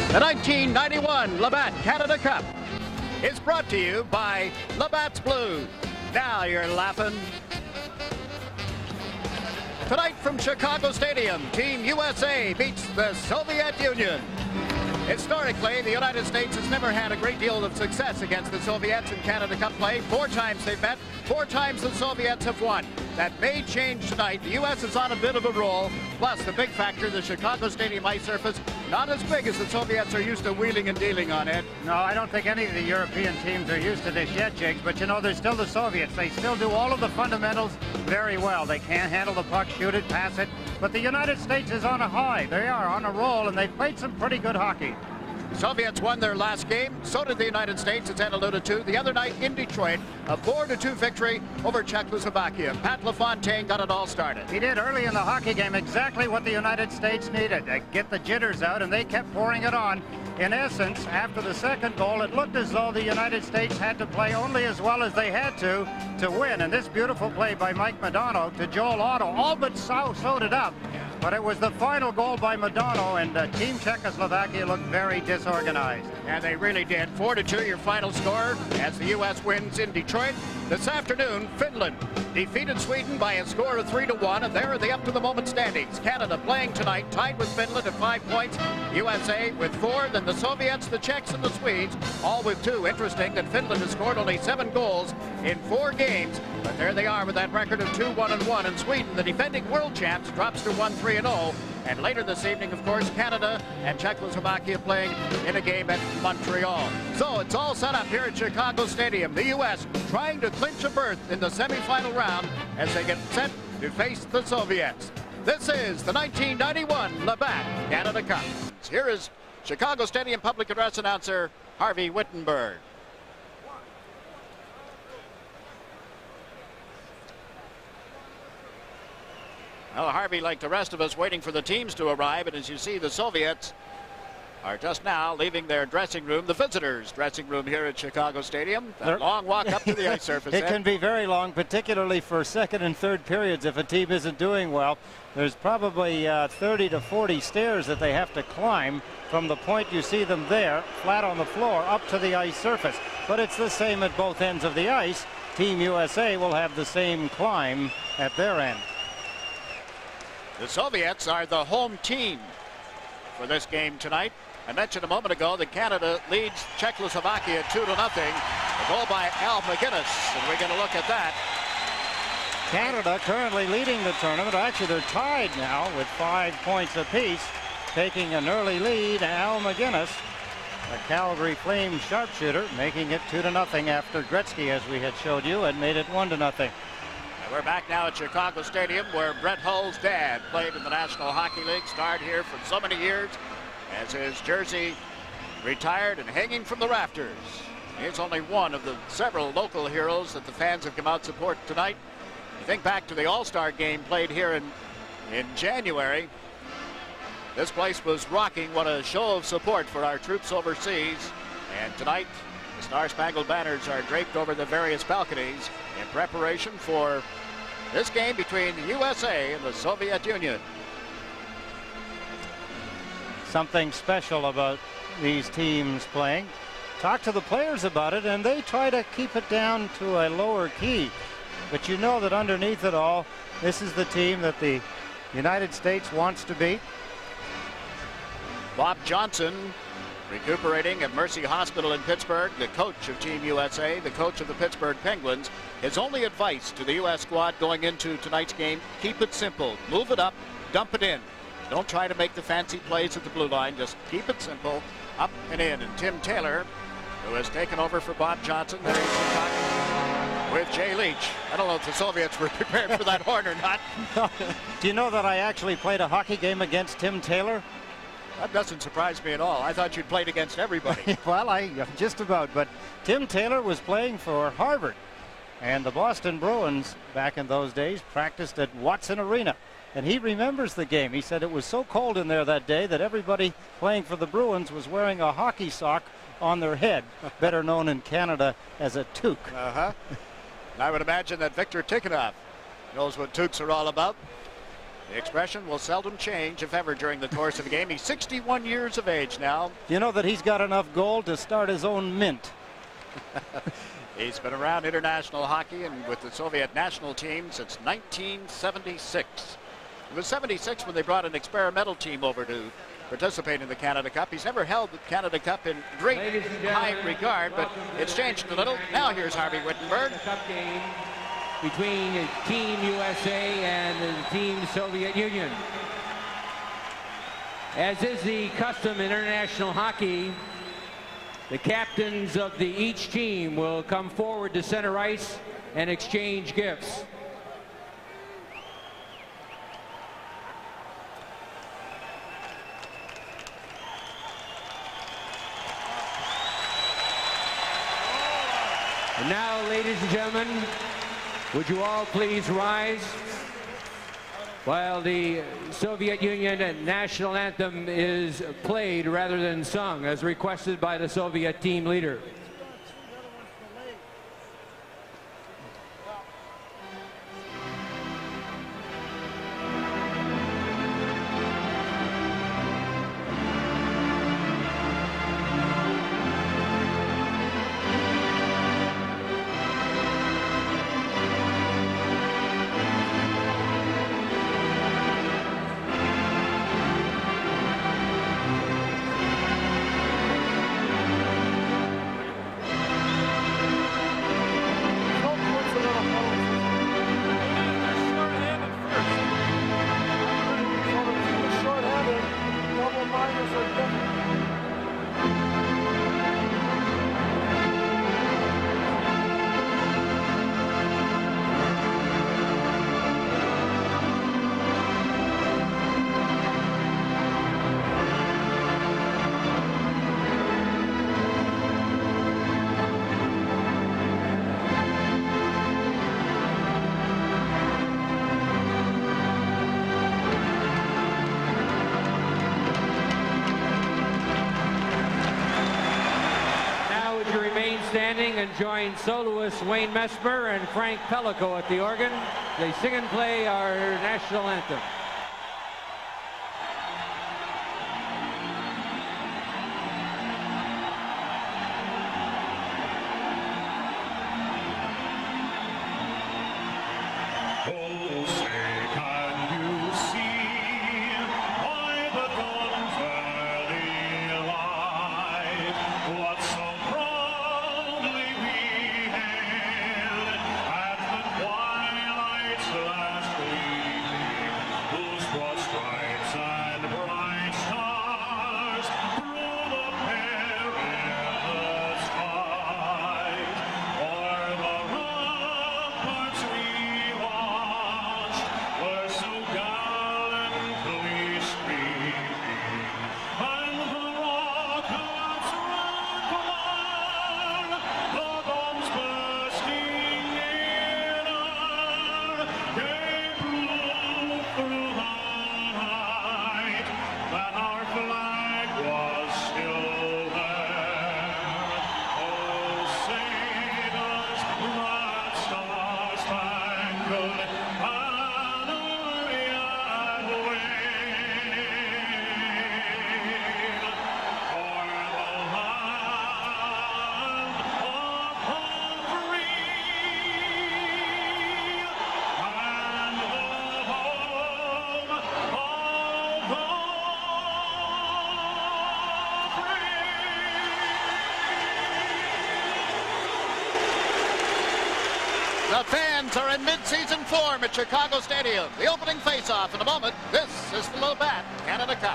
The 1991 Labatt Canada Cup is brought to you by Labatt's Blues. Now you're laughing. Tonight from Chicago Stadium, Team USA beats the Soviet Union. Historically, the United States has never had a great deal of success against the Soviets in Canada Cup play. 4 times they've met, 4 times the Soviets have won. That may change tonight. The U.S. is on a bit of a roll. Plus, the big factor, the Chicago Stadium ice surface, not as big as the Soviets are used to wheeling and dealing on it. No, I don't think any of the European teams are used to this yet, Jigs. But, you know, there's still the Soviets. They still do all of the fundamentals very well. They can't handle the puck, shoot it, pass it. But the United States is on a high. They are on a roll, and they've played some pretty good hockey. Soviets won their last game. So did the United States, as Ed alluded to, the other night in Detroit. A 4-2 victory over Czechoslovakia. Pat LaFontaine got it all started. He did early in the hockey game exactly what the United States needed. Get the jitters out, and they kept pouring it on. In essence, after the second goal, it looked as though the United States had to play only as well as they had to win. And this beautiful play by Mike Modano to Joel Otto all but sewed it up. But it was the final goal by Modano, and Team Czechoslovakia looked very disorganized. And they really did. 4-2 your final score as the U.S. wins in Detroit. This afternoon, Finland defeated Sweden by a score of 3-1, and there are the up-to-the-moment standings. Canada playing tonight, tied with Finland at 5 points. USA with 4, then the Soviets, the Czechs, and the Swedes, all with 2. Interesting that Finland has scored only 7 goals in 4 games, but there they are with that record of 2-1-1. And Sweden, the defending world champs, drops to 1-3-0. And later this evening, of course, Canada and Czechoslovakia playing in a game at Montreal. So it's all set up here at Chicago Stadium. The U.S. trying to clinch a berth in the semifinal round as they get set to face the Soviets. This is the 1991 Labatt Canada Cup. Here is Chicago Stadium public address announcer Harvey Wittenberg. Well, Harvey, like the rest of us, waiting for the teams to arrive, and as you see, the Soviets are just now leaving their dressing room, the visitors' dressing room here at Chicago Stadium. That long walk up to the ice surface. It can be very long, particularly for second and third periods if a team isn't doing well. There's probably 30 to 40 stairs that they have to climb from the point you see them there, flat on the floor, up to the ice surface. But it's the same at both ends of the ice. Team USA will have the same climb at their end. The Soviets are the home team for this game tonight. I mentioned a moment ago that Canada leads Czechoslovakia 2-0. A goal by Al McGinnis, and we're going to look at that. Canada currently leading the tournament. Actually, they're tied now with 5 points apiece, taking an early lead. Al McGinnis, a Calgary Flames sharpshooter, making it 2-0 after Gretzky, as we had showed you, had made it 1-0. We're back now at Chicago Stadium, where Brett Hull's dad played in the National Hockey League, starred here for so many years, as his jersey retired and hanging from the rafters. He's only one of the several local heroes that the fans have come out to support tonight. You think back to the All-Star game played here in January. This place was rocking. What a show of support for our troops overseas. And tonight, the Star-Spangled Banners are draped over the various balconies in preparation for this game between the USA and the Soviet Union. Something special about these teams playing. Talk to the players about it, and they try to keep it down to a lower key. But you know that underneath it all, this is the team that the United States wants to beat. Bob Johnson, recuperating at Mercy Hospital in Pittsburgh, the coach of Team USA, the coach of the Pittsburgh Penguins. His only advice to the U.S. squad going into tonight's game, keep it simple. Move it up, dump it in. Don't try to make the fancy plays at the blue line. Just keep it simple, up and in. And Tim Taylor, who has taken over for Bob Johnson, there he's talking with Jay Leach. I don't know if the Soviets were prepared for that horn or not. Do you know that I actually played a hockey game against Tim Taylor? That doesn't surprise me at all. I thought you'd played against everybody. Well, just about. But Tim Taylor was playing for Harvard. And the Boston Bruins, back in those days, practiced at Watson Arena. And he remembers the game. He said it was so cold in there that day that everybody playing for the Bruins was wearing a hockey sock on their head, better known in Canada as a toque. I would imagine that Victor Tikhonov knows what toques are all about. The expression will seldom change, if ever, during the course of a game. He's 61 years of age now. You know that he's got enough gold to start his own mint. He's been around international hockey and with the Soviet national team since 1976. It was 76 when they brought an experimental team over to participate in the Canada Cup. He's never held the Canada Cup in great high regard, but it's changed a little. Now here's Harvey Wittenberg. Cup game between Team USA and the Team Soviet Union. As is the custom in international hockey, the captains of each team will come forward to center ice and exchange gifts. And now, ladies and gentlemen, would you all please rise while the Soviet Union national anthem is played rather than sung, as requested by the Soviet team leader. Standing and join soloists Wayne Mesmer and Frank Pellico at the organ. They sing and play our national anthem. The fans are in mid-season form at Chicago Stadium. The opening face-off in a moment. This is the Labatt Canada Cup.